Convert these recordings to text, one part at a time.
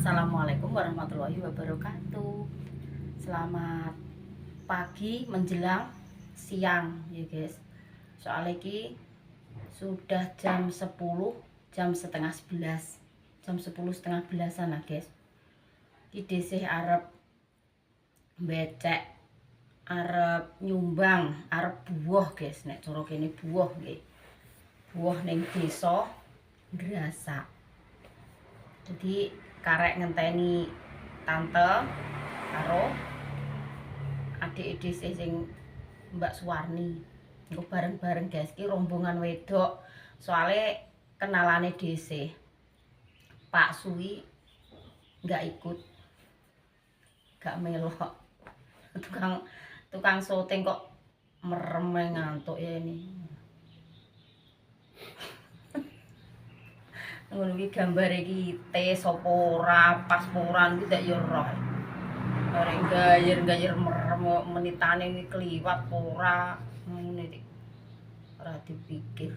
Assalamualaikum warahmatullahi wabarakatuh. Selamat pagi menjelang siang ya guys. Soalnya ini sudah jam 10, jam setengah 11, jam 10 setengah 11an lah guys. Iki desih arep becek, arep nyumbang, arep buah guys. Nek cara kene buah nggih. Buah ning desa Ndrasak. Jadi karek ngenteni tante karo adik sing Mbak Suwarni. Engko bareng-bareng guys, ki rombongan wedok. Soale kenalane dhisik. Pak Suwi nggak ikut. Gak melok. Tukang syuting kok merem ngantuk ya ini. Ngono iki gambar iki te sapa ora pasporan iki ndak yo roh. Arek gayer-gayer merem menitane iki kliwat ora ngene iki. Ora dipikir.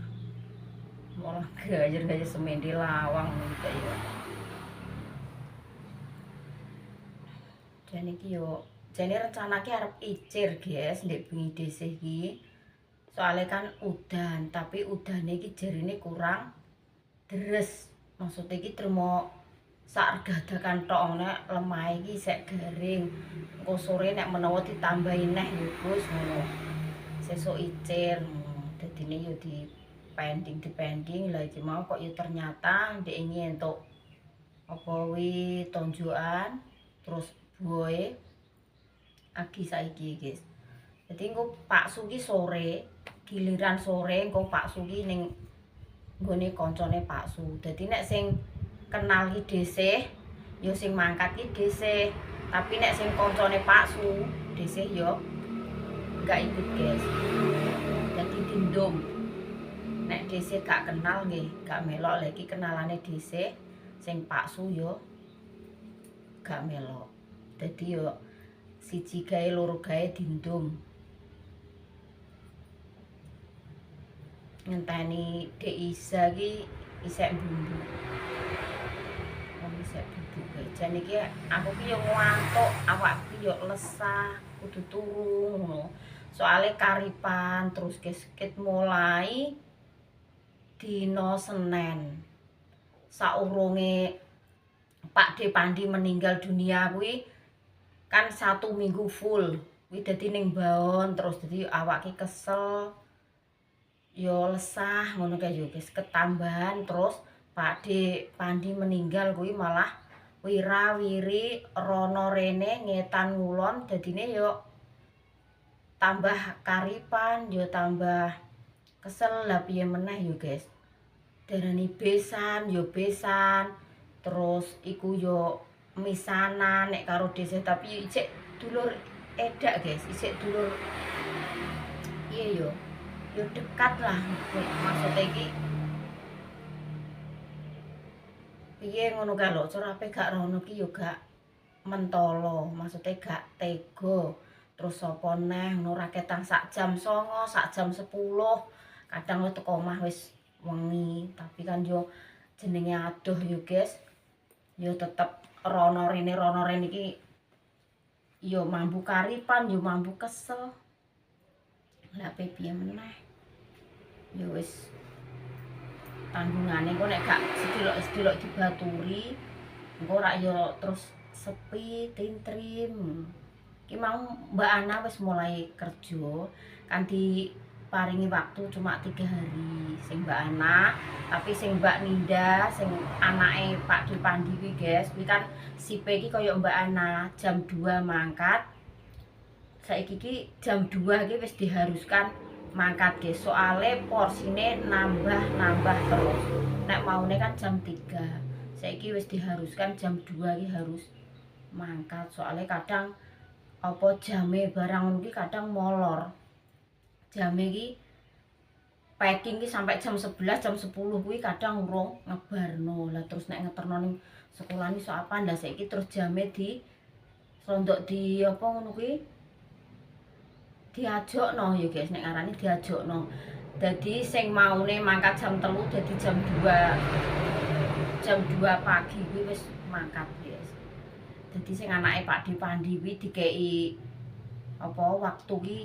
Malah gayer-gayer semende lawang iki yo. Dan iki yo jane rencanake arep icir guys ndek bengi dhisik iki. Soale kan udan, tapi udane iki jarine kurang deres. Maksudnya iki trimo sak regadakan tok nek lemah iki sek garing. Engko sore nek menawa ditambahi neh yo Gus ngono. Sesuk icir. Dadine yo dipending lah iki mau kok yo ternyata ndek entuk apa wi tonjokan terus buoe agi saiki guys. Jadi engko Pak Sugi sore, giliran sore engko Pak Sugi ning nggone koncone Pak Su. Dadi nek sing kenal ki dhisik, ya sing mangkat ki dhisik. Tapi nek sing koncone Pak Su dhisik ya enggak ikut, guys. Dadi dindum. Nek dhisik gak kenal nggih, gak melok lagi kenalane dhisik, sing Pak Su ya gak melok. Dadi ya siji gawe loro gawe dindum. Ngenteni Dek Isa ki isek bumbu. Wong isek bumbu kae. Jan iki aku ki yo ngantuk, awakku yo lesah, kudu turu ngono. Soale karipan terus ket mulai dina Senin. Saurunge Pak De Pandi meninggal dunia kuwi kan 1 minggu full. Kuwi dadi ning baon terus dadi awak ki kesel. Yo lesah ngono kae yo guys, ketambahan terus Pak De Pandi meninggal kuwi malah wira-wiri rono rene ngetan ngulon dadine yo tambah karipan yo tambah kesel lah piye meneh yo guys. Darani besan yo besan terus iku yo misanan nek karo desa tapi isik dulur edak guys, isik dulur iya yo dekat lah maksudnya iki piye ngono kae lho cerape gak rono ki yo gak mentolo maksudnya gak tega terus sapa neh ngono raketan sak jam 09.00 sak jam 10 kadang wis teko omah wis wengi tapi kan yo jenenge adoh yo guys yo tetep rono rene iki yo mambu karipan yo mambu kesel lah piye meneh. Ya wis tanggungane engko nek gak sedilok dibaturi engko ora ya terus sepi tintrim. Ki mau Mbak Ana wis mulai kerja kan diparingi waktu cuma 3 hari sing Mbak Ana, tapi sing Mbak Ninda sing anake Pak De Pandi kuwi guys, kuwi kan sipe iki kaya Mbak Ana jam 2 mangkat. Saiki ki jam 2 iki wis diharuskan mangkat guys, soale porsine nambah terus. Nek maune kan jam 3. Saiki wis diharuskan jam 2 iki harus mangkat. Soale kadang apa jame barang iki kadang molor. Jame iki packing ki sampai jam 11, jam 10 kuwi kadang urung ngebarno. Lah terus nek ngeterno ning sekolah iki sok apa ndak saiki terus jame di rondok di apa ngono kuwi diajokno ya guys, nek ngarani diajokno. Dadi sing maune mangkat jam 3 dadi jam 2 pagi kuwi wis mangkat guys. Dadi sing anake Pak Dipandi kuwi dikei apa waktu ki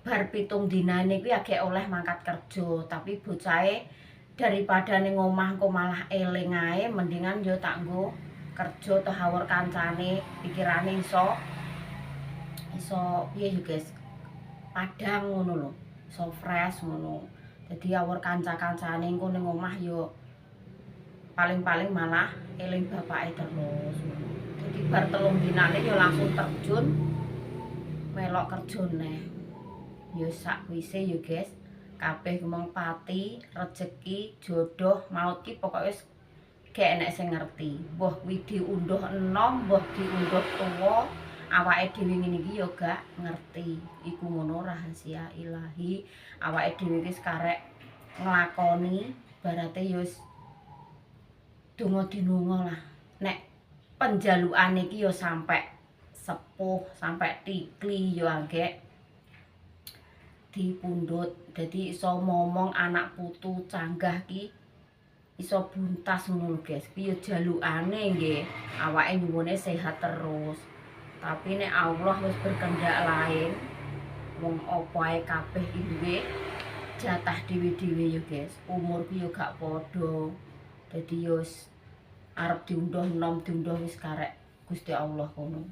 bar 7 dinane kuwi agek oleh mangkat kerja, tapi bocahe daripada ning omah kok malah eling ae, mendingan yo tak nggo kerja to hawur kancane, pikirane iso piye yo guys, padang ngono lho, iso fresh ngono. Dadi hawur kanca-kancane engko ning omah yo paling-paling malah eling bapake terus. Jadi bar 3 dinane yo langsung terjun melok kerja neh. Yo sakwise yo guys, kabeh ngomong pati, rejeki, jodoh, maut ki pokoke wis gak enek sing ngerti. Mbah kuwi diunduh enom, mbah diunduh tuwa, awake dhewe ngene iki yo gak ngerti. Iku ngono rahasia ilahi. Awake dhewe wis karek nglakoni barate yo wis donga dinunga lah. Nek penjalukane iki yo sampe sepuh, sampe tikli yo agek dipundhut. Dadi iso momong anak putu canggah ki iso buntas ngono lho guys. Kuwi yo jalukane nggih. Awake nyuwune sehat terus. Tapi nek Allah wis berkehendak lain, wong apa ae kabeh iki duwe jatah dhewe-dhewe yo guys. Umur ki yo gak padha. Dadi yo arep diunduh enom, diunduh wis karek Gusti Allah kono.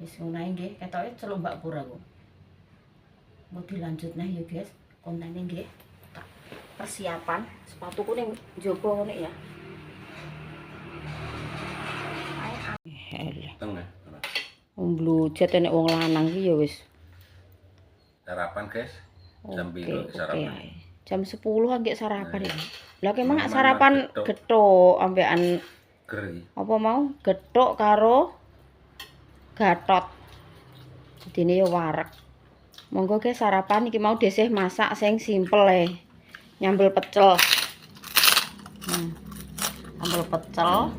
Wis ngono ae nggih, ketoke celuk Mbak Pur aku. Mau dilanjut nah ya guys, kontennya nggih. Persiapan sepatuku ning njaba ngene ya. Tengah. Mblujet nek wong lanang ki ya wis. Sarapan, guys. Jam 2 sarapan. Okay. Jam 10 anggek sarapan ya. Lah kemang sarapan gethuk ambekan Geri. apa mau? Gethuk karo gatot. Jedine ya wareg. Monggo guys sarapan iki mau desih masak sing simpel nyambel pecel. Nyambel pecel.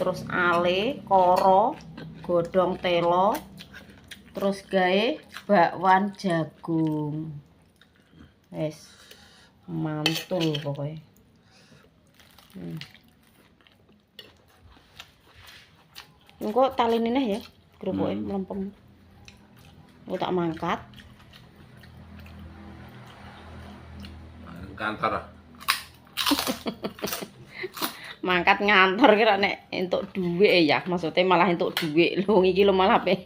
Terus ale, koro, godhong telo. Terus gawe bakwan jagung. Wes mantul pokoknya. Engko talene neh ya, grupoke mlempem. Aku tak mangkat. Kantor. Mangkat ngantor kira nek entuk dhuwit ya, maksudnya malah entuk dhuwit. Lho iki lho malah pe.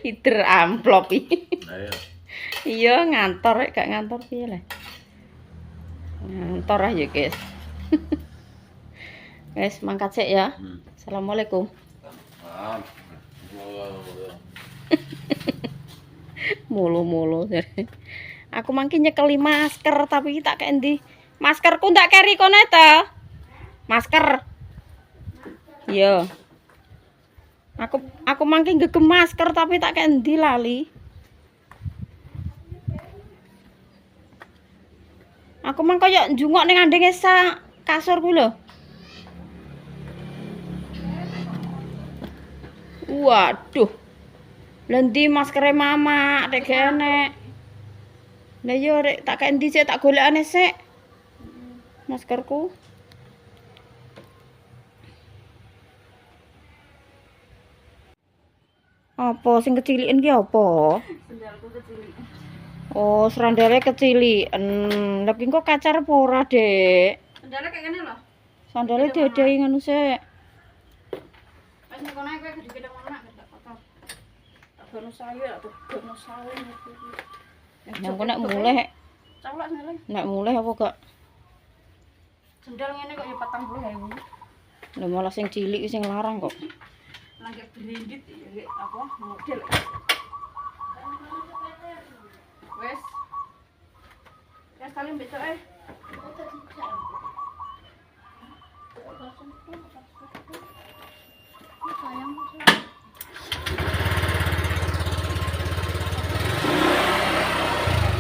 Ider amplop iki. Ayo. Iya ngantor gak ngantor piye lah. Ngantor aja guys. Guys mangkat sik ya. Assalamualaikum. Mulu-mulu. Aku mangki nyekeli masker tapi tak kek endi. Maskerku ndak keri kono ta. Masker. Iya. Aku mangki ngegem masker tapi tak kek endi lali. Aku mang koyo njungok ning andenge kasur kuwi lho. Waduh. Lah ndi maskere mama nek enek. Lah yo rek tak kek endi sik tak golekane sik. Maskerku. Apa sing keciliken ki apa? Sendalku kecilik. Oh, serandale keciliken. Lha ki kok kacar apa ora, Dek? Sandale kayak ngene lho. Sandale dedehi ngono sik. Wis nek kono kowe kudu gedhe ngono nak gak kotor. Tak gono sayu tak gono sawu iki. Nang nek mulih. Colok sandale. Nek mulih apa gak? Sendal ngene kok ya 40.000. Lah malah sing cilik sing larang kok. Lagi branded ya apa model. Wes. Ya saling besok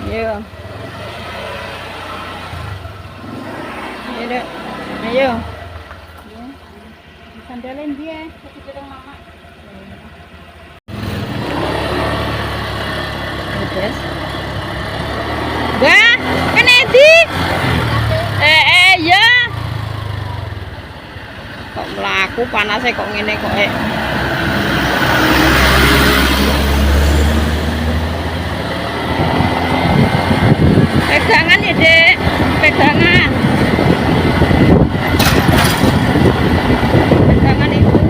Iya. Iya. Ayo. Sandalin dia, tapi gedang mama. Guys. Wah, kan Edi? Ya. aku panasnya kok ngene kok pegangan ya Dek, pegangan ibu.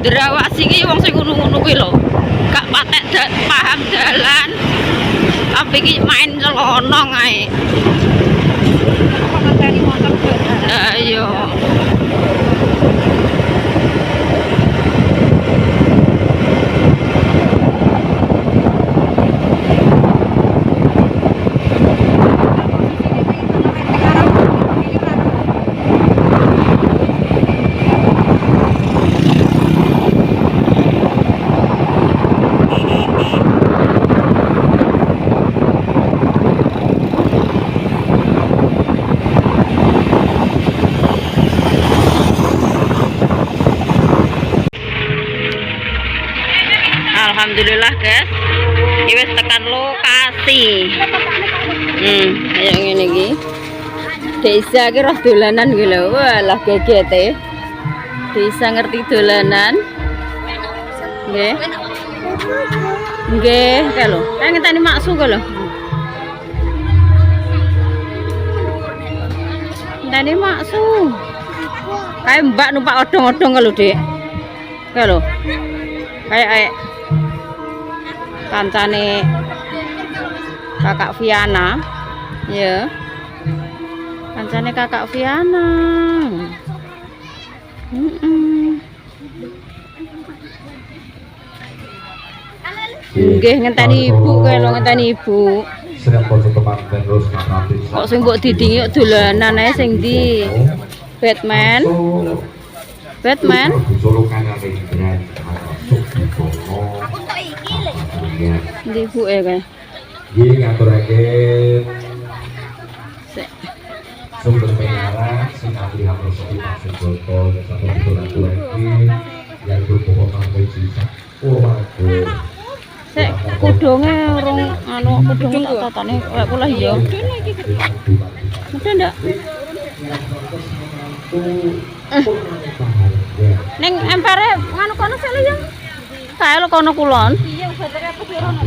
Derawasi iki wong sing ngono-ngono kuwi lho. Gak patek paham dalan. Tapi iki main celonong ae. Apa ngenteni motor dolan? Lah iya. Alhamdulillah guys, wis tekan lokasi. Ayo ngene iki. Desa iki roh dolanan iki lho. Walah gegete. Desa ngerti dolanan. Nggih. Nggih, kae lho. Kae ngenteni maksu kok lho. Ngenteni maksu. Kae mbak numpak odong-odong kok lho, Dik. Kae lho. Kayak kancane kakak Viana ya, kancane kakak Viana. Nggih ngenteni ibu kae lho, ngenteni ibu. Kok sing mbok didingi kok dolanan ae sing ndi? Batman. Batman. Ndi ibuke kae. Nggih ngaturake sumber penyiaran sing ahli haprosofi maksud Joko satu diturut lagi yang berpokok sampai sisa. Oh bagus. Sik kudunge urung anu kudunge tak tatane lek kula iya. Mudah ndak? Ning empere nganu kono sik lho ya. Kae lho kono kulon. Iya batere apa sih rono.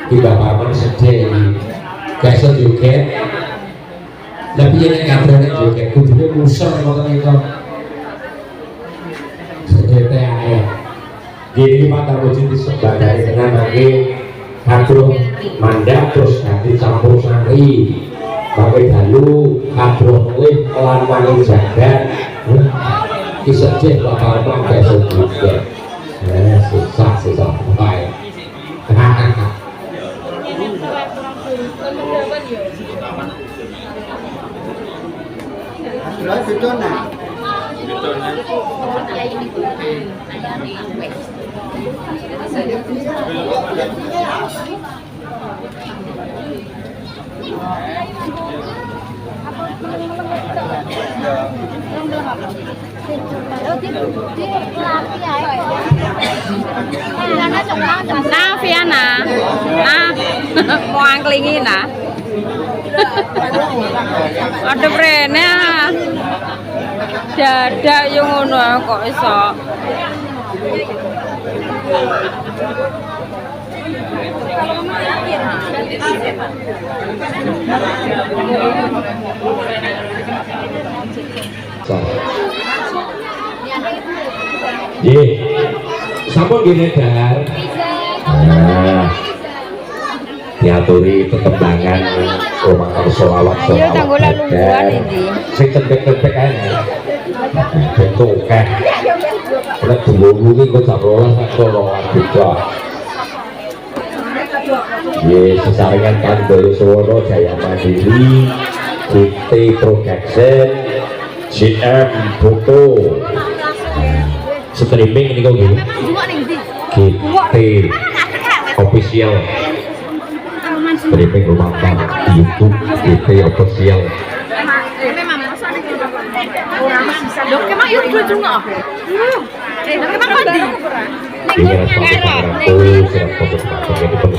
Tiba paman sedih kesel joget tapi yang kabarnya joget kudunya muser ngoten itu sedih teh gini Pak Tarwujud disebar dari tengah lagi kadruh mandak terus nanti campur sari pakai dalu kadruh lih kelan wangi jagat sedih Pak paman kesel joget susah baik Nah, Viana, nah, mau angklingi nah. Ada brene dadak yo ngono kok iso. Ye, sampun gini dar. Diaturi perkembangan rumah solawat Ayo tanggola lungguan ini. Sing cendek-cendek ae. Bentuk kan. Nek dulu iki kok tak rolas sak solawat juga. Ye, sesarengan Kandoyo Suwono Jaya Mandiri, Bukti Production, GM Foto. Streaming ini kok gini. Gitu. official streaming lumampah di YouTube GT official.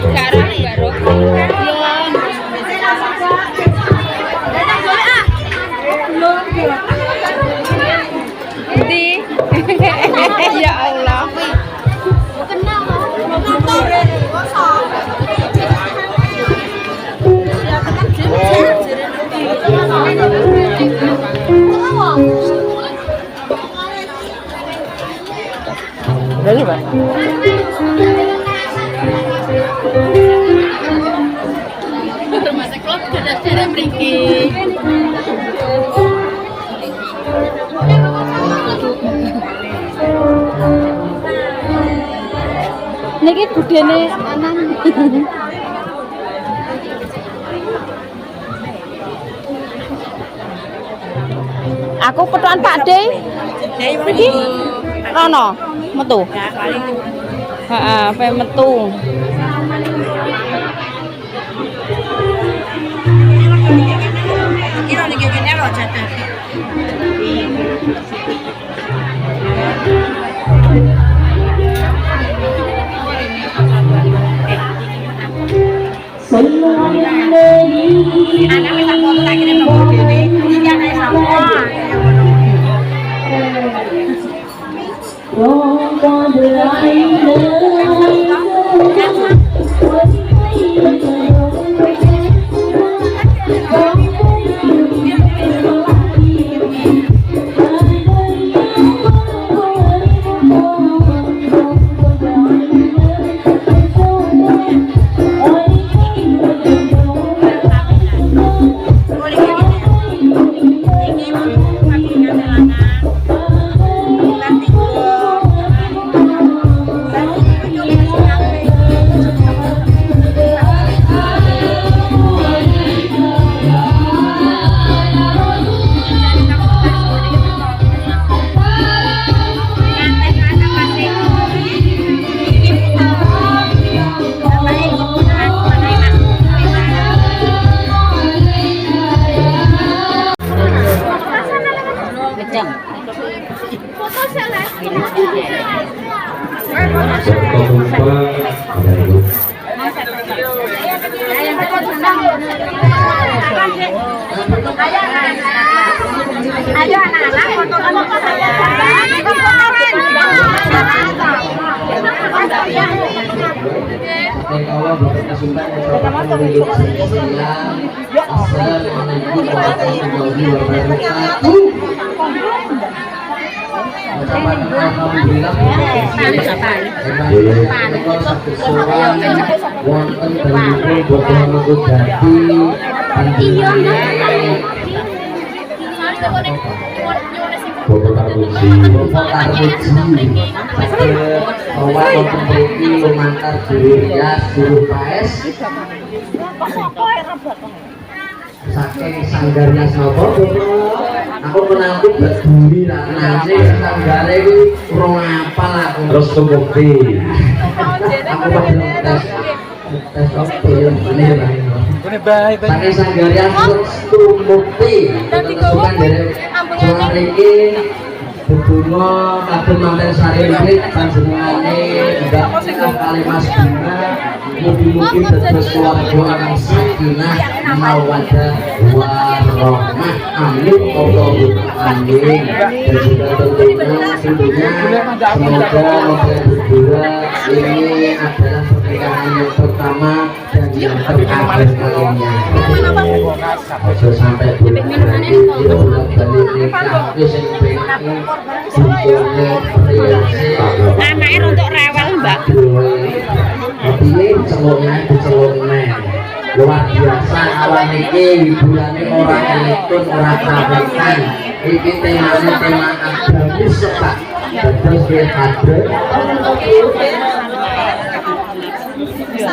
Ya Allah. Masa klub sudah cara berinki. Niki budene anan. Aku petuan Pak De. Iki rono metu. Heeh, pe metu. Kira niki kene lho jatah. Anak minta foto tak kirim nomor gini, ini anak sama. Ayo anak-anak foto-foto saya. Allah berkesempatan Assalamualaikum warahmatullahi wabarakatuh. Alhamdulillah satu soal wonten dalipun boten niku dadi Bapak Tarmuji bahwa wonten mriki lumantar juru rias juru paes saking sanggarnya sapa aku menanti berduri lah nanti sanggare iki urung apal aku Terus terbukti aku padha tes apa ya ini lah saking sanggarnya terbukti tetesukan dari suara iki Bebungo kabeh manten sari ini panjenengane Mbak kali Mas Bima mugi-mugi dados keluarga kang sakinah mawaddah warahmah amin Allahumma amin dan juga tentunya semoga berdua ini adalah pernikahan yang pertama dan yang terakhir kalinya ojo sampai bulan lagi bolak-balik nikah wis sing Anaknya untuk rewel mbak. Piye celoknya dicelokne. Luar biasa awan iki hibulane ora elektron ora kawetan. Iki temane tema agamis Pak. Terus dia hadir.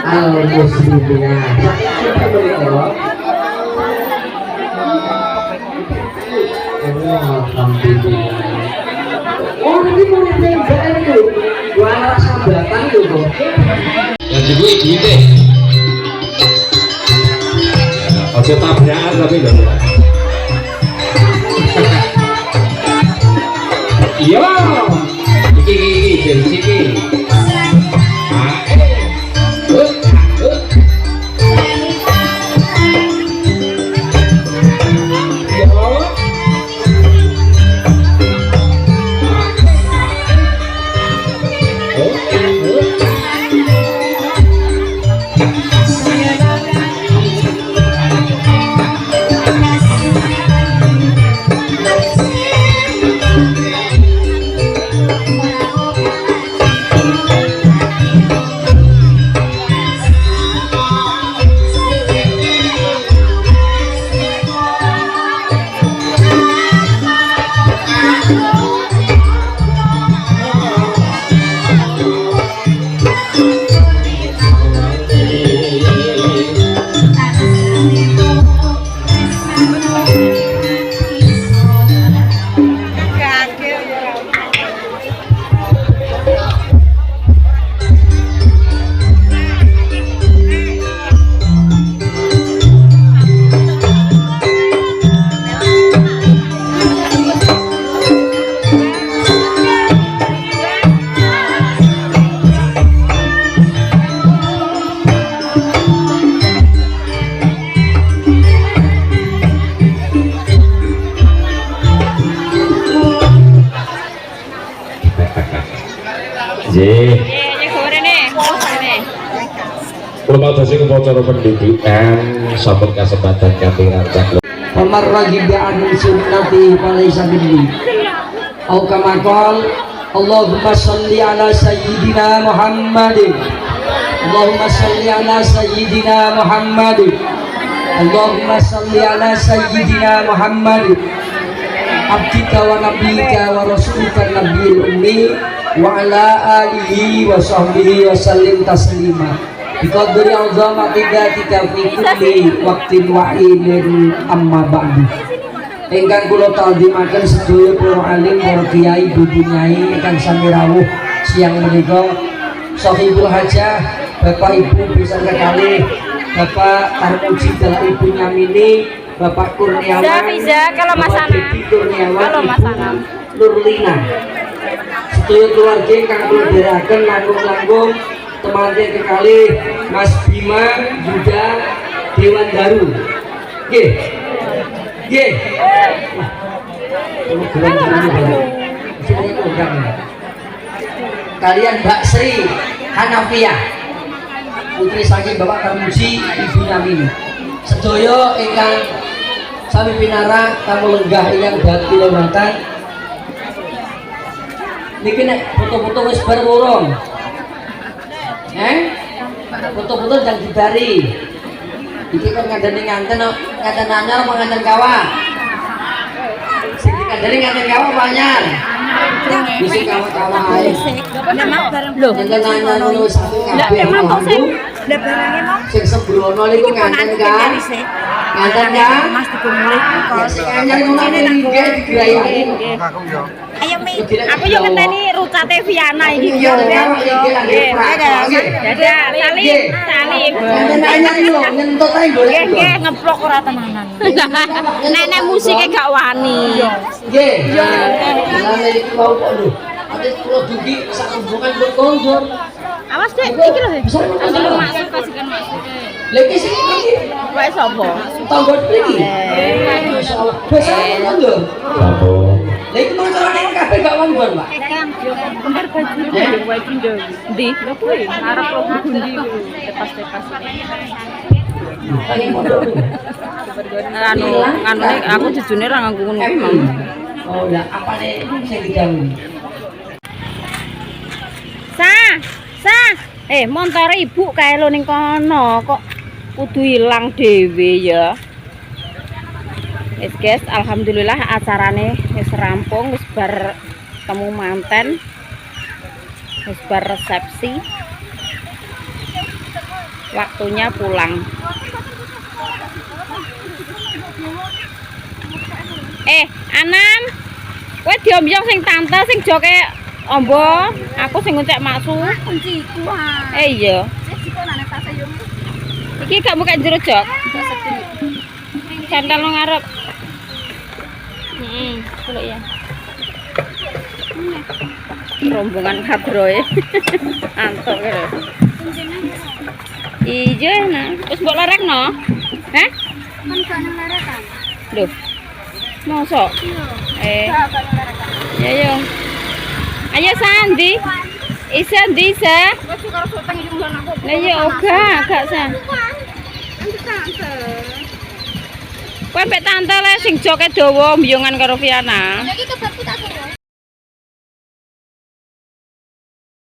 Al-Muslimina. Alhamdulillah. Oh ini mau nembak itu, gua rasa batang itu. dan juga Aja tabrakan tapi lho. Iya. Iki dari sini. Upacara pendidikan sahabat kesempatan kami rancang. Pamar ragiba an sunnati falaysa minni. Au kama qala Allahumma shalli ala sayyidina Muhammadin. Allahumma shalli ala sayyidina Muhammadin. Allahumma shalli ala sayyidina Muhammadin. Abdika wa nabiyyika wa rasulika nabiyil ummi wa ala alihi wa sahbihi wa sallim taslima. Biqadri azamati dzatika fi kulli waqtin wa inin amma ba'du. Ingkang kula ta'zimaken sedaya para alim, para kiai, ibu nyai ingkang sami rawuh siang menika, sahibul hajah, Bapak Ibu bisa sekali, Bapak Tarmuji dalam Ibu Nyamini, Bapak Kurniawan, Bapak Dedi Kurniawan, Ibu Nurlina. Sedaya keluarga ingkang kula dherekaken langkung-langkung teman-teman kekali Mas Bima Yuda Dewan Daru. Nggih. Nggih. Kalian Mbak Sri Hanafiah, putri saking Bapak Tarmuji Ibu Nyamini. Sedaya ingkang sami pinara tamu lenggah ingkang dadi lewatan. Niki nek foto-foto wis bar urung. Foto-foto dan dibari. Iki kan ngandani nganten nganten anyar apa nganten kawah? Sing dikandani nganten kawah apa anyar? Bisa kawah-kawah ae. Lho, Nganten anyar ngono wis kabeh. ndak barangnya mau. Sing sembrono niku nganten kan? Nganten kan? Mas dikumuli kok. Sing anyar ngono nggih digrayahi. Ayo Mi, aku yo ngenteni rucate Viana iki. Iya, nggih. Dadah, salim. Nganten anyar lho, ngentut ae golek. Nggih, ngeplok ora tenanan. Nenek musike gak wani. Nggih. Lah iki mau kok lho. Ate kula dugi sak rombongan kok kondur. Awas Dek, iki lho. Ambil masuk kasihkan masuk. Lha iki sing iki Wae sapa? tanggo mriki. Masyaallah. Basa kondur. Lha iki mau carane kabeh gak wong-wong, Pak. Kembar baju wae pindo. Ndi? Lho kuwi arep lo bundi tepas-tepas. Anu aku jujune ra nganggo ngono kuwi mau. Oh, lah apane sing diganggu? Montore ibu kae lho ning kono kok kudu ilang dhewe ya. Wis guys, alhamdulillah acarane wis rampung, wis bar temu manten. Wis bar resepsi. Waktunya pulang. Anan, kowe diombyong sing tante sing joke ombo, aku sing nguncek maksu. Kunciku ah. Iya. Iki gak muka jero jok. Sandal nang ngarep. Boleh ya. Rombongan kabroe. Antuk lho. Iya nah. Terus mbok larekno? Hah? Kan gak nang larekan. Loh. Mosok? Ya yo. Ayo Sandi. Isa disa. Wes karo soteng iki ngono aku. Lah ya gak sa. Nanti tante. Kowe mek tante le sing joke dawa mbiyongan karo Viana. Lagi kebabku tak